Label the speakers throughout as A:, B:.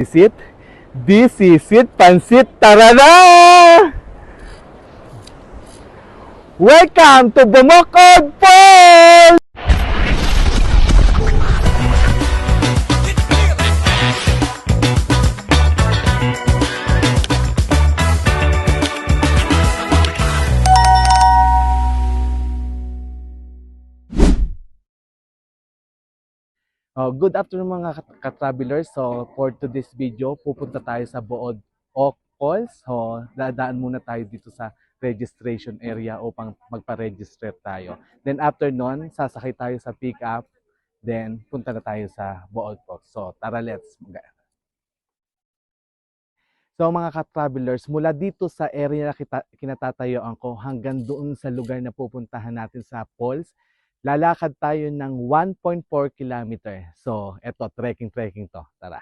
A: Sisit, disisit, pansit, tara na! Welcome to Bumukod Falls! Good afternoon mga ka-travelers. So for today's video, pupunta tayo sa Buod Falls. So dadaan muna tayo dito sa registration area upang magpa-register tayo. Then after nun, sasakay tayo sa pick-up. Then punta na tayo sa Buod Falls. So tara, let's mag. So mga ka-travelers, mula dito sa area na kinatatayuan ko hanggang doon sa lugar na pupuntahan natin sa falls, lalakad tayo ng 1.4 kilometer. So, eto, trekking to. Tara.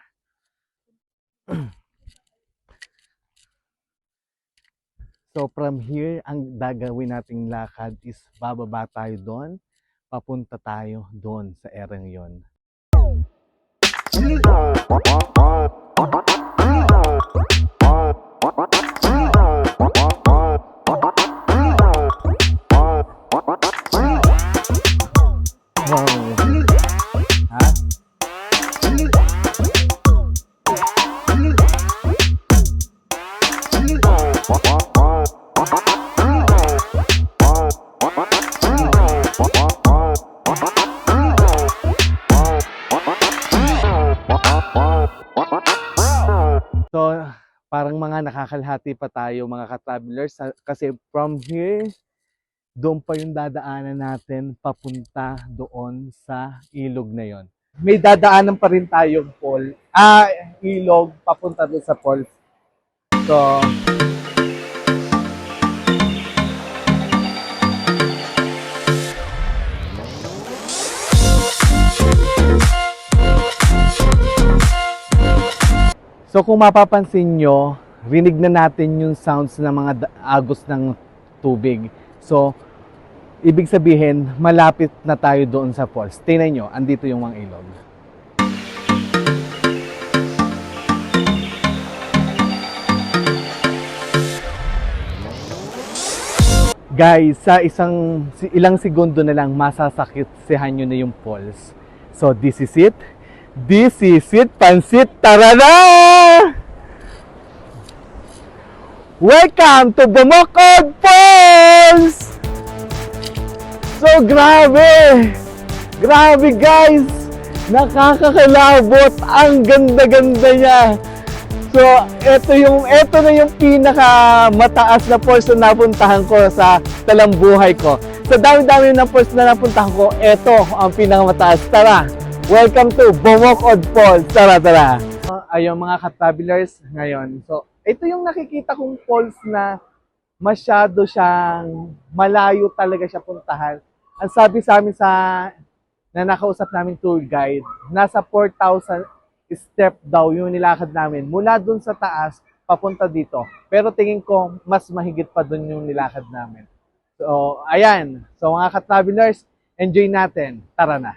A: So, from here, ang gagawin nating lakad is bababa tayo doon. Papunta tayo doon sa area yon. So, parang mga nakakalhati pa tayo mga ka-travelers kasi from here, doon pa yung dadaanan natin papunta doon sa ilog na yon. May dadaanan pa rin tayong ilog papunta doon sa falls. So, So kung mapapansin nyo, rinig na natin yung sounds ng mga agos ng tubig. So, ibig sabihin, malapit na tayo doon sa falls. Tingnan nyo, andito yung mga ilog. Guys, sa ilang segundo na lang, masasaksihan nyo na yung falls. So, this is it. Disisit, pansit, tara na! Welcome to Bumukod Falls! So grabe! Grabe guys! Nakakakilabot! Ang ganda-ganda niya! So ito na yung pinaka mataas na falls na napuntahan ko sa talambuhay ko. Sa dami-dami ng falls na napuntahan ko, ito ang pinakamataas. Tara! Welcome to Bumukod Falls. Tara. Ayun mga ka-travelers ngayon. So, ito yung nakikita kong falls na masyado siyang malayo talaga siya puntahan. Ang sabi sa amin na nakausap namin tour guide, nasa 4,000 step daw yung nilakad namin. Mula dun sa taas, papunta dito. Pero tingin ko, mas mahigit pa dun yung nilakad namin. So, ayan. So, mga ka-travelers, enjoy natin. Tara na.